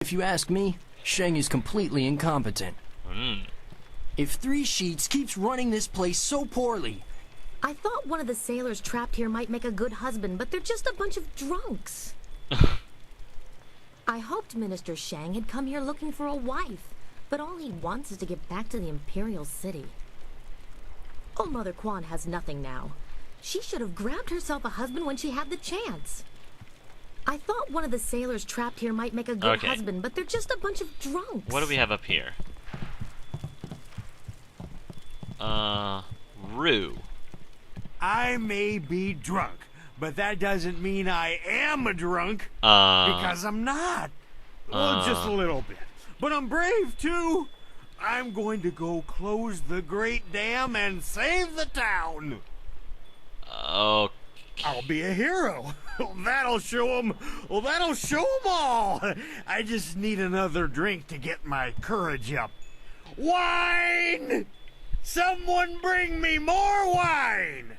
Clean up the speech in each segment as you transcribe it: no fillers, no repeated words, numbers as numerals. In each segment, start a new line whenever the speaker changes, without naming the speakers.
If you ask me, Sheng is completely incompetent. If Three Sheets keeps running this place so poorly...
I thought one of the sailors trapped here might make a good husband, but they're just a bunch of drunks. I hoped Minister Shang had come here looking for a wife, but all he wants is to get back to the Imperial City. Old Mother Quan has nothing now. She should have grabbed herself a husband when she had the chance. I thought one of the sailors trapped here might make a good husband, but they're just a bunch of drunks.
What do we have up here? Rue.
I may be drunk, but that doesn't mean I am a drunk. Because I'm not. Well, just a little bit. But I'm brave, too. I'm going to go close the Great Dam and save the town.
Okay.
I'll be a hero. That'll show 'em. Well, that'll show 'em all. I just need another drink to get my courage up. Wine! Someone bring me more wine!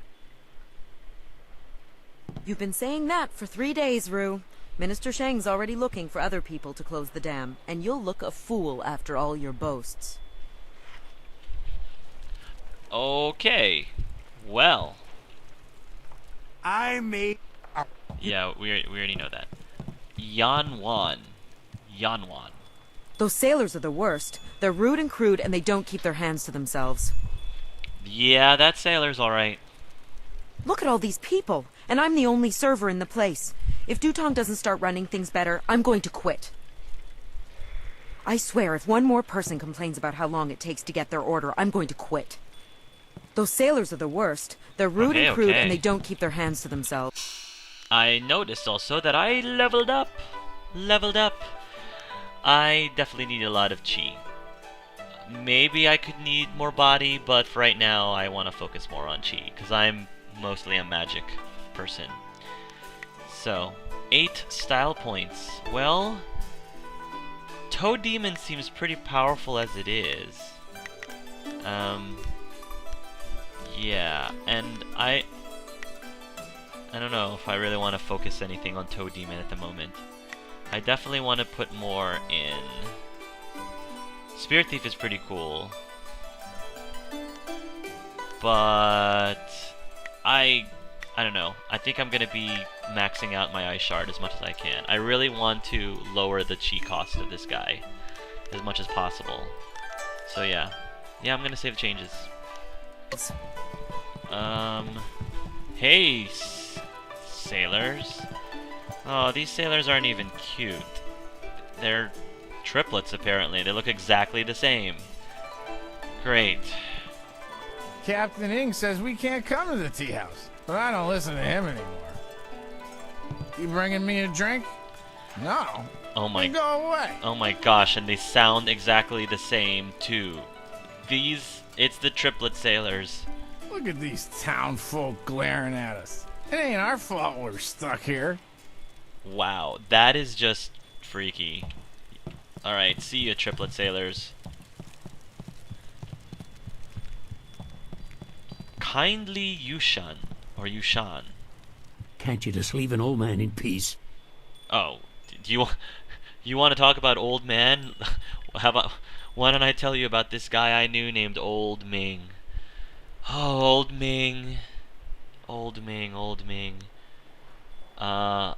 You've been saying that for 3 days, Rue. Minister Shang's already looking for other people to close the dam, and you'll look a fool after all your boasts.
Okay. Well.
I may...
Yeah, we already know that. Yanwan.
Those sailors are the worst. They're rude and crude, and they don't keep their hands to themselves.
Yeah, that sailor's alright.
Look at all these people, and I'm the only server in the place. If Dutong doesn't start running things better, I'm going to quit. I swear, if one more person complains about how long it takes to get their order, I'm going to quit. Those sailors are the worst. They're rude and crude, and they don't keep their hands to themselves.
I noticed also that I leveled up. I definitely need a lot of chi. Maybe I could need more body, but for right now I want to focus more on chi, because I'm mostly a magic person. So, 8 style points. Well, Toad Demon seems pretty powerful as it is. Yeah, and I don't know if I really want to focus anything on Toad Demon at the moment. I definitely want to put more in... Spirit Thief is pretty cool. But... I don't know. I think I'm going to be maxing out my Ice Shard as much as I can. I really want to lower the chi cost of this guy as much as possible. So yeah. Yeah, I'm going to save changes. Hey, sailors. Oh, these sailors aren't even cute. They're triplets, apparently. They look exactly the same. Great.
Captain Ing says we can't come to the tea house, but I don't listen to him anymore. You bringing me a drink? No.
Oh my.
Then go away.
Oh my gosh, and they sound exactly the same too. It's the triplet sailors.
Look at these town folk glaring at us. It ain't our fault we're stuck here.
Wow, that is just freaky. Alright, see ya, triplet sailors. Kindly Yushan, or Yushan.
Can't you just leave an old man in peace?
Oh, do you want to talk about old man? How about, why don't I tell you about this guy I knew named Old Ming? Oh, Old Ming. Old Ming. I'm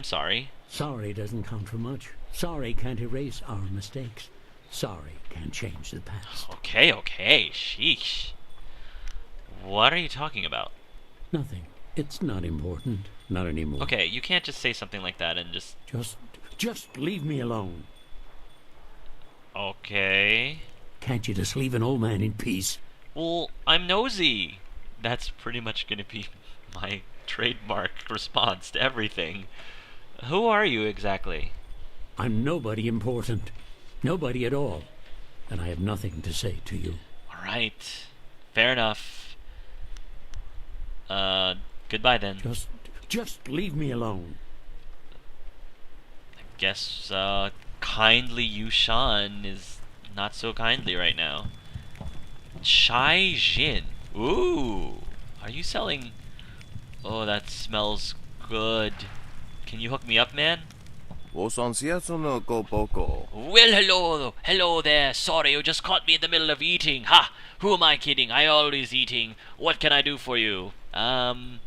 sorry.
Sorry doesn't count for much. Sorry can't erase our mistakes. Sorry can't change the past.
Okay, sheesh. What are you talking about?
Nothing. It's not important. Not anymore.
Okay, you can't just say something like that and just...
Just leave me alone.
Okay.
Can't you just leave an old man in peace?
Well, I'm nosy. That's pretty much gonna be my trademark response to everything. Who are you exactly?
I'm nobody important. Nobody at all. And I have nothing to say to you.
Alright. Fair enough. Goodbye then.
Just leave me alone.
I guess, kindly Yushan is not so kindly right now. Chai Jin. Ooh. Are you selling... Oh, that smells good. Can you hook me up, man?
Well,
hello there. Sorry, you just caught me in the middle of eating. Ha! Who am I kidding? I always eating. What can I do for you? You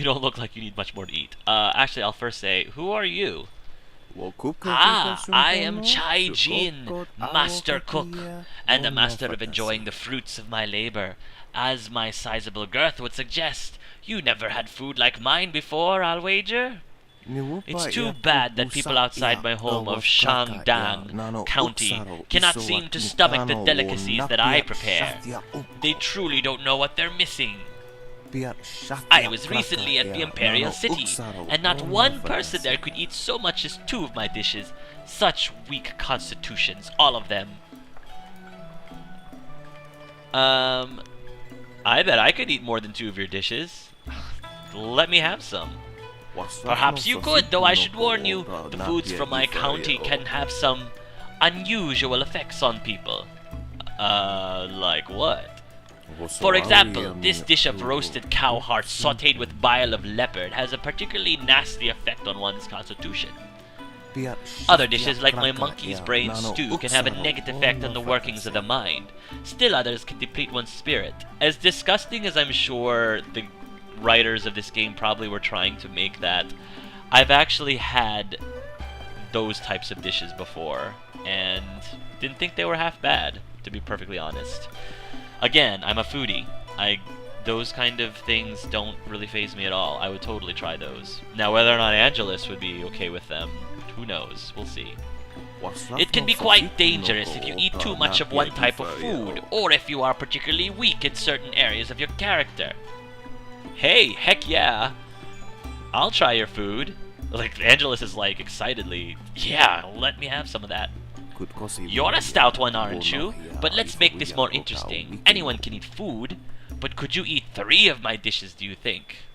don't look like you need much more to eat. Actually, I'll first say, who are you? I am Chai Jin, master cook, and the master of enjoying the fruits of my labor. As my sizable girth would suggest, you never had food like mine before, I'll wager? It's too bad that people outside my home of Shangdang County cannot seem to stomach the delicacies that I prepare. They truly don't know what they're missing. I was recently at the Imperial City, and not one person there could eat so much as 2 of my dishes. Such weak constitutions, all of them. I bet I could eat more than 2 of your dishes. Let me have some. Perhaps you could, though I should warn you, the foods from my county can have some unusual effects on people. Like what? For example, this dish of roasted cow heart sautéed with bile of leopard has a particularly nasty effect on one's constitution. Other dishes like my monkey's brain stew can have a negative effect on the workings of the mind. Still others can deplete one's spirit. As disgusting as I'm sure the writers of this game probably were trying to make that, I've actually had those types of dishes before, and didn't think they were half bad, to be perfectly honest. Again, I'm a foodie. Those kind of things don't really faze me at all. I would totally try those. Now, whether or not Angelus would be okay with them, who knows? We'll see. It can be quite dangerous if you eat too much of one type of food, or if you are particularly weak in certain areas of your character. Hey, heck yeah! I'll try your food. Like, Angelus is like, excitedly, yeah, let me have some of that. You're a stout one, aren't you? But let's make this more interesting. Anyone can eat food, but could you eat 3 of my dishes, do you think?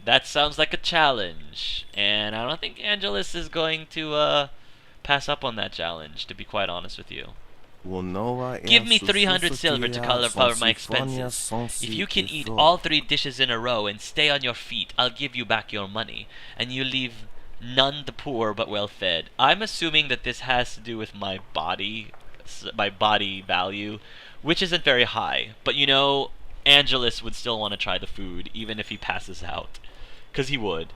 That sounds like a challenge, and I don't think Angelus is going to pass up on that challenge, to be quite honest with you. Give me 300 silver to cover my expenses. If you can eat all 3 dishes in a row and stay on your feet, I'll give you back your money, and you leave none the poor but well fed. I'm assuming that this has to do with my body value, which isn't very high. But you know, Angelus would still want to try the food, even if he passes out. Because he would.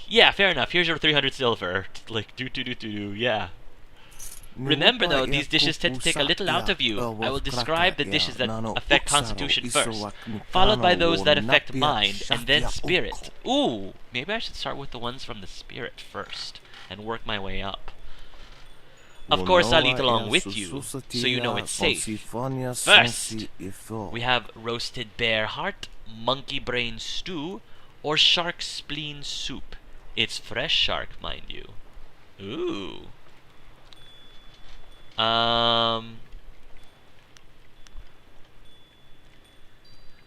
Yeah, fair enough. Here's your 300 silver. Like, yeah. Remember though, these dishes tend to take a little out of you. I will describe the dishes that affect constitution first, followed by those that affect mind, and then spirit. Ooh, maybe I should start with the ones from the spirit first, and work my way up. Of course, I'll eat along with you, so you know it's safe. First, we have roasted bear heart, monkey brain stew, or shark spleen soup. It's fresh shark, mind you. Ooh.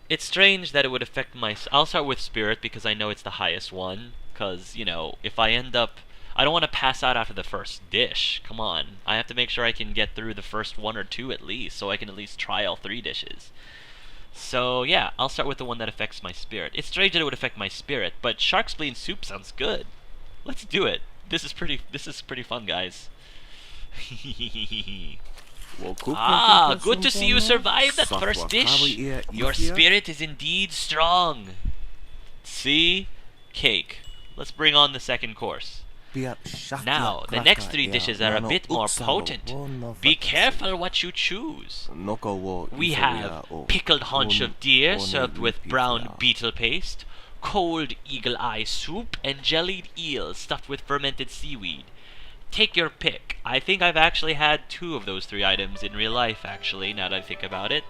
It's strange that it would affect my... I'll start with spirit because I know it's the highest one. Because, you know, if I end up... I don't want to pass out after the first dish. Come on. I have to make sure I can get through the first 1 or 2 at least, so I can at least try all 3 dishes. So, yeah, I'll start with the one that affects my spirit. It's strange that it would affect my spirit, but shark spleen soup sounds good. Let's do it. This is pretty fun, guys. Good to see you survive that first dish. Your spirit is indeed strong. See? Cake. Let's bring on the second course. Now, the next 3 dishes are a bit more potent. Be careful what you choose. We have pickled haunch of deer served with brown beetle paste, cold eagle eye soup, and jellied eel stuffed with fermented seaweed. Take your pick. I think I've actually had 2 of those 3 items in real life, actually, now that I think about it.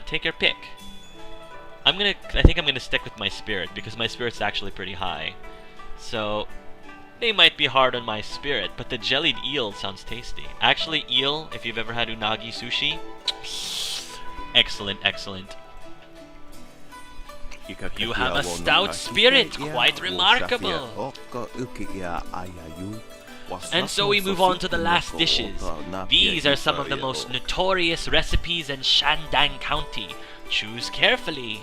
Take your pick. I think I'm gonna stick with my spirit, because my spirit's actually pretty high. So, they might be hard on my spirit, but the jellied eel sounds tasty. Actually, eel, if you've ever had unagi sushi, excellent, excellent. You have a stout spirit, quite remarkable. And so we move on to the last dishes. These are some of the most notorious recipes in Shandang County. Choose carefully.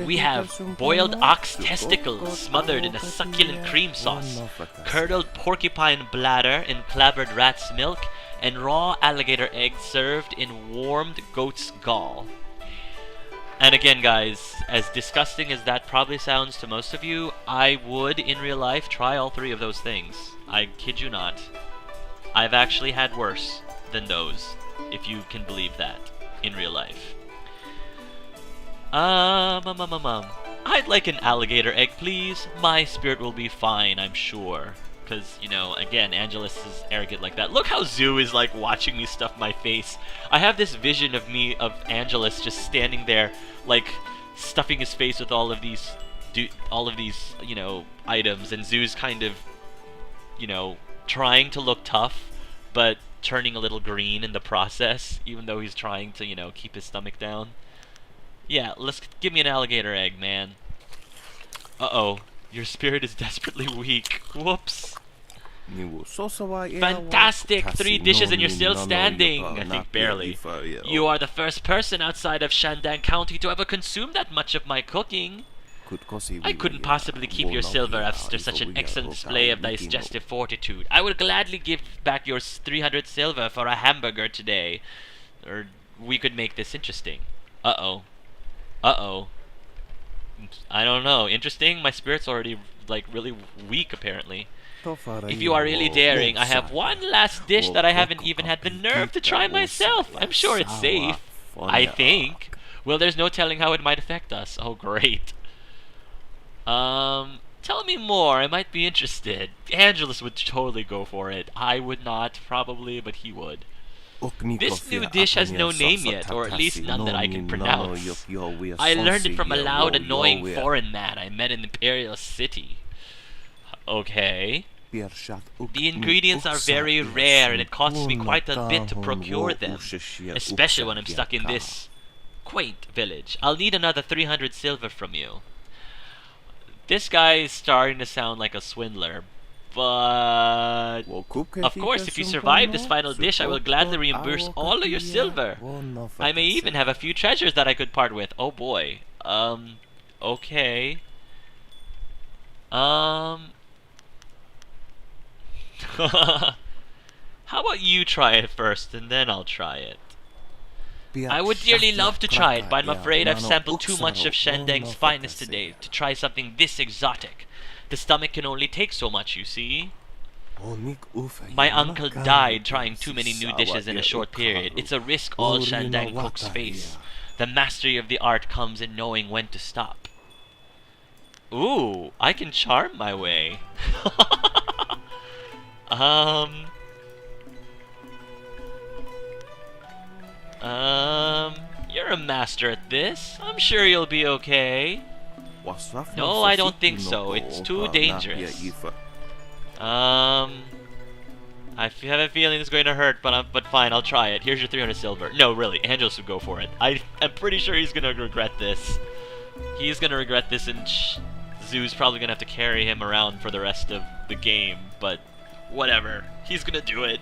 We have boiled ox testicles smothered in a succulent cream sauce, curdled porcupine bladder in clabbered rat's milk, and raw alligator eggs served in warmed goat's gall. And again, guys, as disgusting as that probably sounds to most of you, I would, in real life, try all three of those things. I kid you not. I've actually had worse than those, if you can believe that, in real life. I'd like an alligator egg, please. My spirit will be fine, I'm sure. Because, you know, again, Angelus is arrogant like that. Look how Zoo is, like, watching me stuff my face. I have this vision of Angelus just standing there, like, stuffing his face with all of these, you know, items. And Zoo's kind of, you know, trying to look tough, but turning a little green in the process, even though he's trying to, you know, keep his stomach down. Yeah, give me an alligator egg, man. Uh-oh. Your spirit is desperately weak. Whoops. Fantastic! 3 dishes and you're still standing! I think barely. You are the first person outside of Shandang County to ever consume that much of my cooking. I couldn't possibly keep your silver after such an excellent display of digestive fortitude. I would gladly give back your 300 silver for a hamburger today. Or we could make this interesting. Uh-oh. Uh-oh. I don't know. Interesting? My spirit's already, like, really weak, apparently. If you are really daring, I have one last dish that I haven't even had the nerve to try myself. I'm sure it's safe. I think. Well, there's no telling how it might affect us. Oh, great. Tell me more. I might be interested. Angelus would totally go for it. I would not, probably, but he would. This new dish has no name yet, or at least none that I can pronounce. I learned it from a loud, annoying foreign man I met in Imperial City. Okay. The ingredients are very rare, and it costs me quite a bit to procure them, especially when I'm stuck in this quaint village. I'll need another 300 silver from you. This guy is starting to sound like a swindler. But of course, if you survive this final dish, I will gladly reimburse all of your silver. I may even have a few treasures that I could part with. Oh boy. Okay. How about you try it first, and then I'll try it. I would dearly love to try it, but I'm afraid I've sampled too much of Shandang's finest today to try something this exotic. The stomach can only take so much, you see. My uncle died trying too many new dishes in a short period. It's a risk all Shandang cooks face. The mastery of the art comes in knowing when to stop. Ooh, I can charm my way. You're a master at this. I'm sure you'll be okay. No, I don't think so. It's too dangerous. I have a feeling it's going to hurt, but fine, I'll try it. Here's your 300 silver. No, really, Angelus would go for it. I'm pretty sure he's going to regret this. He's going to regret this, and Zoo's probably going to have to carry him around for the rest of the game, but whatever. He's going to do it.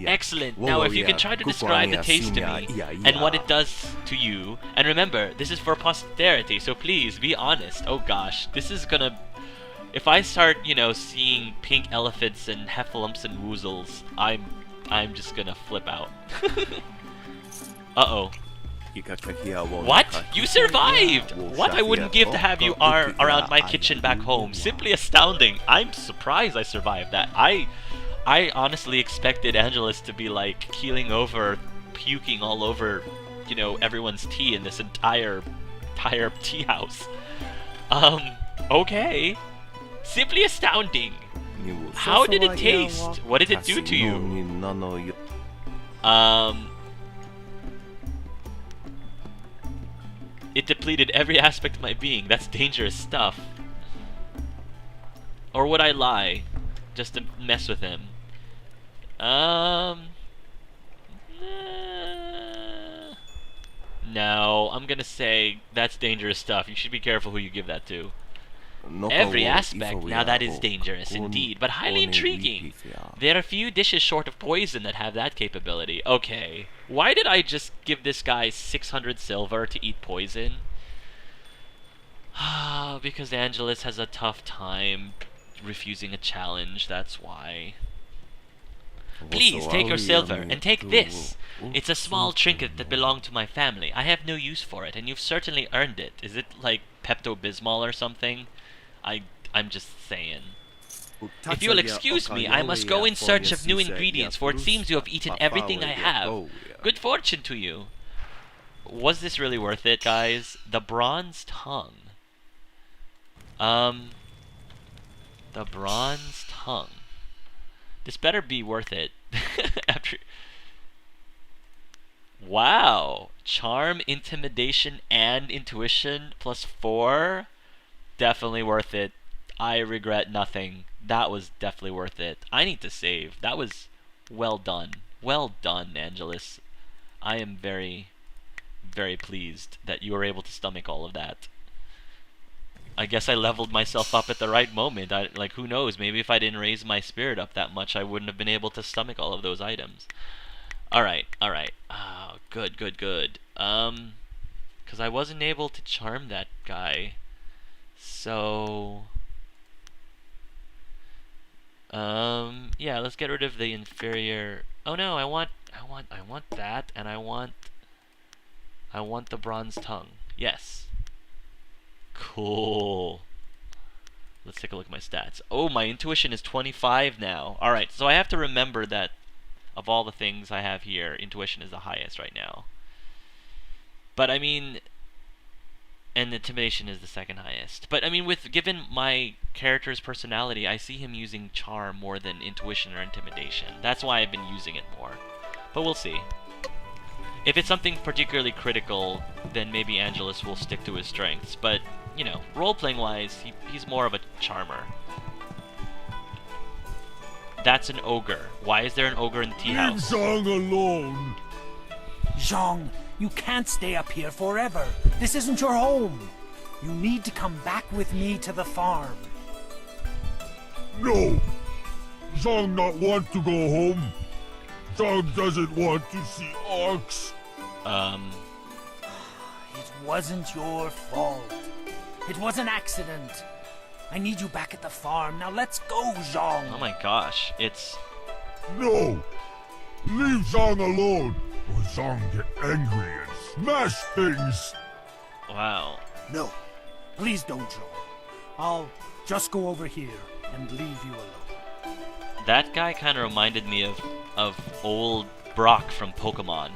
Excellent. Now, if you can try to describe the taste to me and what it does to you, and remember, this is for posterity, so please be honest. Oh gosh, this is gonna. If I start, you know, seeing pink elephants and heffalumps and woozles, I'm just gonna flip out. Uh-oh. What? You survived! What I wouldn't give to have you around my kitchen back home. Simply astounding. I'm surprised I survived that. I honestly expected Angelus to be, like, keeling over, puking all over, you know, everyone's tea in this entire tea house. Okay. Simply astounding. How did it taste? What did it do to you? It depleted every aspect of my being. That's dangerous stuff. Or would I lie? Just to mess with him. No, I'm gonna say that's dangerous stuff. You should be careful who you give that to. Every aspect, now that is dangerous indeed, but highly intriguing. There are few dishes short of poison that have that capability. Okay, why did I just give this guy 600 silver to eat poison? Because Angelus has a tough time refusing a challenge, that's why. Please take your silver, and take this. It's a small trinket that belonged to my family. I have no use for it, and you've certainly earned it. Is it like Pepto-Bismol or something? I'm just saying. If you'll excuse me, I must go in search of new ingredients, for it seems you have eaten everything I have. Good fortune to you. Was this really worth it, guys? The bronze tongue. The bronze tongue. This better be worth it. After... Wow. Charm, intimidation, and intuition +4. Definitely worth it. I regret nothing. That was definitely worth it. I need to save. That was well done. Well done, Angelus. I am very, very pleased that you were able to stomach all of that. I guess I leveled myself up at the right moment. Like, who knows? Maybe if I didn't raise my spirit up that much, I wouldn't have been able to stomach all of those items. Alright, alright. Oh, good, good, good. Because I wasn't able to charm that guy. So... yeah, let's get rid of the inferior... Oh no, I want that, and I want the bronze tongue. Yes. Cool. Let's take a look at my stats. Oh, my intuition is 25 now. Alright, so I have to remember that of all the things I have here, intuition is the highest right now. But I mean... And intimidation is the second highest. But I mean, given my character's personality, I see him using charm more than intuition or intimidation. That's why I've been using it more. But we'll see. If it's something particularly critical, then maybe Angelus will stick to his strengths. But, you know, role-playing wise, he's more of a charmer. That's an ogre. Why is there an ogre in the tea house?
Leave Zhang alone.
Zhang, you can't stay up here forever. This isn't your home. You need to come back with me to the farm.
No! Zhang not want to go home. Zhang doesn't want to see ox.
It wasn't your fault. It was an accident. I need you back at the farm. Now let's go, Zhang.
Oh my gosh, it's...
No! Leave Zhang alone, or Zhang get angry and smash things!
Wow.
No, please don't, Zhang. I'll just go over here and leave you alone.
That guy kind of reminded me of old Brock from Pokemon.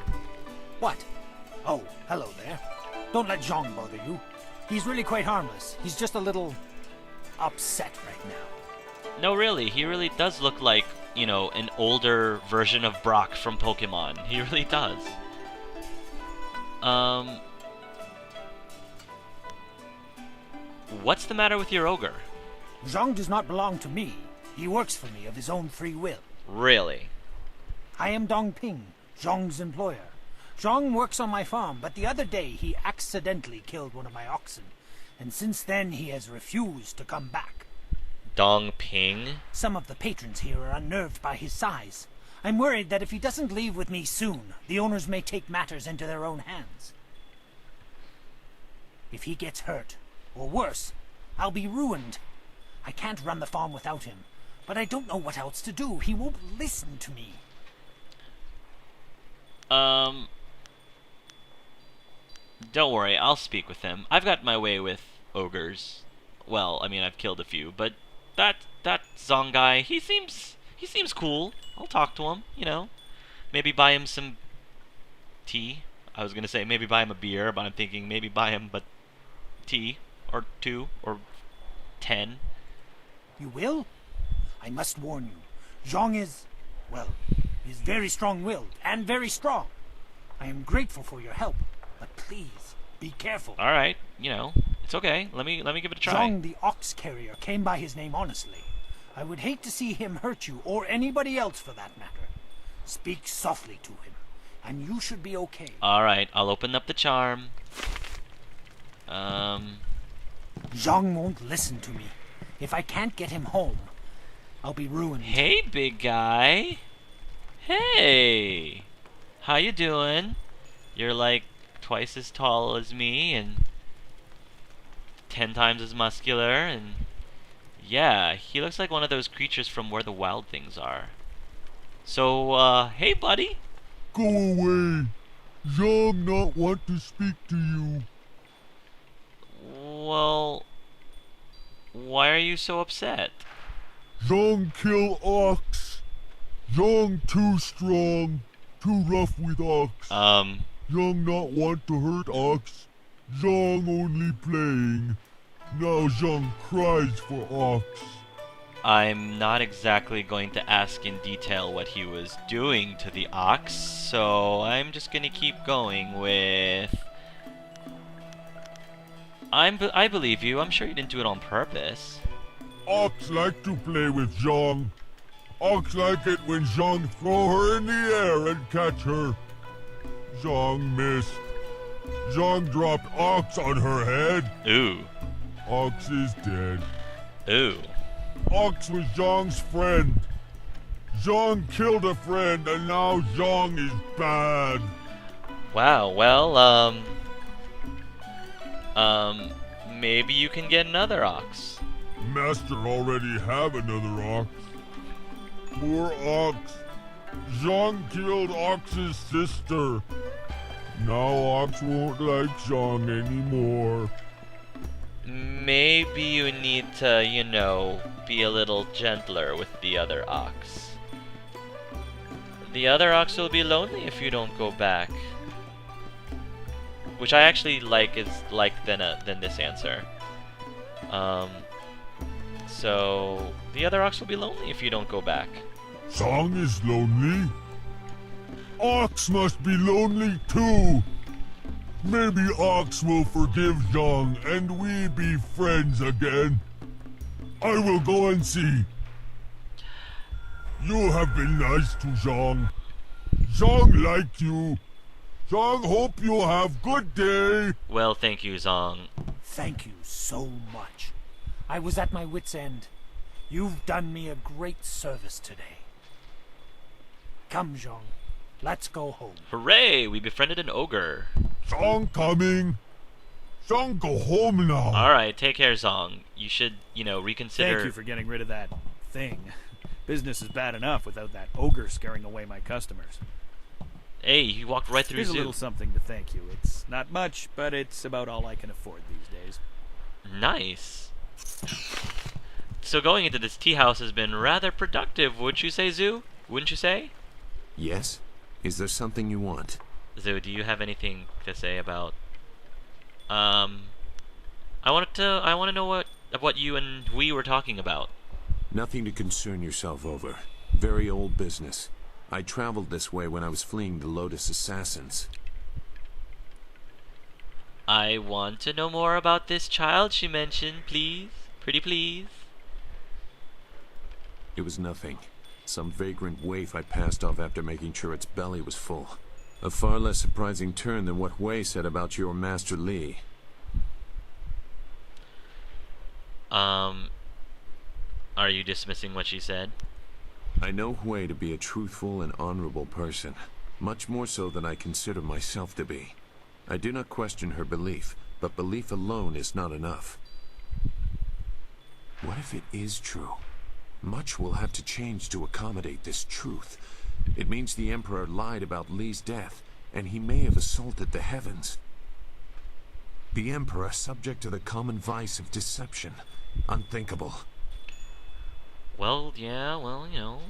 What? Oh, hello there. Don't let Zhang bother you. He's really quite harmless. He's just a little upset right now.
No, really, he really does look like, you know, an older version of Brock from Pokemon. He really does. What's the matter with your ogre?
Zhang does not belong to me. He works for me of his own free will.
Really?
I am Dong Ping, Zhang's employer. Zhang works on my farm, but the other day he accidentally killed one of my oxen. And since then he has refused to come back.
Dong Ping?
Some of the patrons here are unnerved by his size. I'm worried that if he doesn't leave with me soon, the owners may take matters into their own hands. If he gets hurt, or worse, I'll be ruined. I can't run the farm without him, but I don't know what else to do. He won't listen to me.
Don't worry, I'll speak with him. I've got my way with ogres. Well, I mean, I've killed a few, but that Zong guy, he seems cool. I'll talk to him, you know. Maybe buy him some tea. I was gonna say maybe buy him a beer, but I'm thinking maybe buy him but tea, or 2, or 10.
You will? I must warn you. Zhang is, well, he's very strong-willed and very strong. I am grateful for your help, but please, be careful.
Alright, you know, it's okay. Let me give it a try.
Zhang the ox carrier came by his name honestly. I would hate to see him hurt you, or anybody else for that matter. Speak softly to him, and you should be okay.
Alright, I'll open up the charm.
Zhang won't listen to me. If I can't get him home, I'll be ruined.
Hey, big guy. Hey. How you doing? You're like twice as tall as me, and 10 times as muscular, and yeah, he looks like one of those creatures from Where the Wild Things Are. So, hey buddy!
Go away. Zhang not want to speak to you.
Well, why are you so upset?
Zhang kill ox. Zhang too strong. Too rough with ox. Zhang not want to hurt ox. Zhang only playing. Now Zhang cries for ox.
I'm not exactly going to ask in detail what he was doing to the ox, so I'm just gonna keep going with... I believe you. I'm sure you didn't do it on purpose.
Ox like to play with Zhang. Ox like it when Zhang throw her in the air and catch her. Zhang missed. Zhang dropped Ox on her head.
Ooh.
Ox is dead.
Ooh.
Ox was Zhang's friend. Zhang killed a friend and now Zhang is bad.
Wow, well, maybe you can get another ox.
Master already have another ox. Poor ox. Zhang killed Ox's sister. Now Ox won't like Zhang anymore.
Maybe you need to, you know, be a little gentler with the other ox. The other ox will be lonely if you don't go back. Which I actually like than this answer. So the other ox will be lonely if you don't go back.
Zhang is lonely. Ox must be lonely too. Maybe Ox will forgive Zhang and we be friends again. I will go and see. You have been nice to Zhang. Zhang like you. Zhang hope you have good day.
Well, thank you, Zhang.
Thank you so much. I was at my wit's end. You've done me a great service today. Come, Zhang. Let's go home.
Hooray! We befriended an ogre.
Zhang coming. Zhang go home now.
Alright, take care, Zhang. You should, you know, reconsider...
Thank you for getting rid of that thing. Business is bad enough without that ogre scaring away my customers.
Hey, you walked right through
Here's
zoo.
a little something to thank you. It's not much, but it's about all I can afford these days.
Nice. So going into this tea house has been rather productive, would you say, Zoo? Wouldn't you say?
Yes? Is there something you want?
Zoo, do you have anything to say about... I want to know what you and we were talking about.
Nothing to concern yourself over. Very old business. I traveled this way when I was fleeing the Lotus Assassins.
I want to know more about this child she mentioned, please. Pretty please.
It was nothing. Some vagrant waif I passed off after making sure its belly was full. A far less surprising turn than what Wei said about your Master Li.
Are you dismissing what she said?
I know Wei to be a truthful and honorable person, much more so than I consider myself to be. I do not question her belief, but belief alone is not enough. What if it is true? Much will have to change to accommodate this truth. It means the Emperor lied about Li's death, and he may have assaulted the heavens. The Emperor subject to the common vice of deception. Unthinkable.
Well, yeah, well, you know,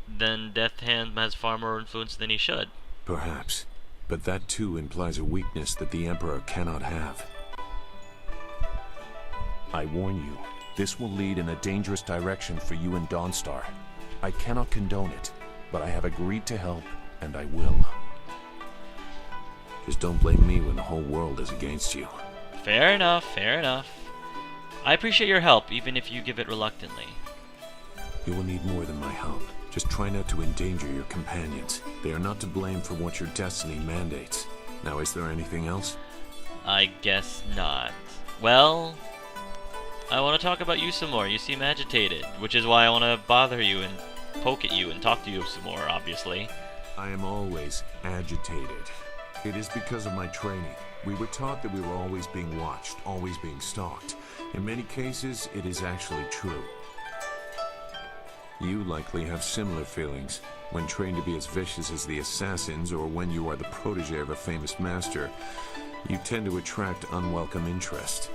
then Death Hand has far more influence than he should.
Perhaps, but that too implies a weakness that the Emperor cannot have. I warn you, this will lead in a dangerous direction for you and Dawnstar. I cannot condone it, but I have agreed to help, and I will. Just don't blame me when the whole world is against you.
Fair enough, fair enough. I appreciate your help, even if you give it reluctantly.
You will need more than my help. Just try not to endanger your companions. They are not to blame for what your destiny mandates. Now, is there anything else?
I guess not. Well, I want to talk about you some more. You seem agitated, which is why I want to bother you and poke at you and talk to you some more, obviously.
I am always agitated. It is because of my training. We were taught that we were always being watched, always being stalked. In many cases, it is actually true. You likely have similar feelings. When trained to be as vicious as the assassins, or when you are the protege of a famous master, you tend to attract unwelcome interest.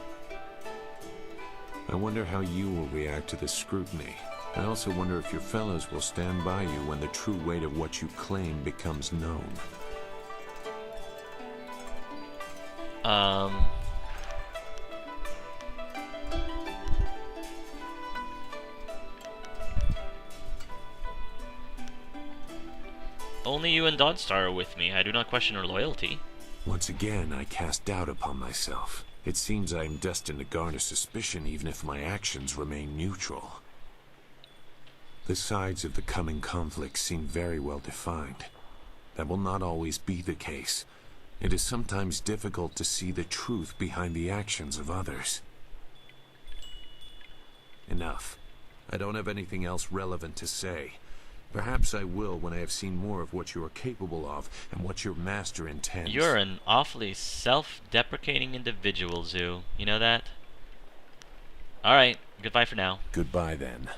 I wonder how you will react to this scrutiny. I also wonder if your fellows will stand by you when the true weight of what you claim becomes known.
Only you and Dawnstar are with me. I do not question her loyalty.
Once again, I cast doubt upon myself. It seems I am destined to garner suspicion even if my actions remain neutral. The sides of the coming conflict seem very well defined. That will not always be the case. It is sometimes difficult to see the truth behind the actions of others. Enough. I don't have anything else relevant to say. Perhaps I will when I have seen more of what you are capable of and what your master intends.
You're an awfully self-deprecating individual, Zoo. You know that? Alright, goodbye for now.
Goodbye then.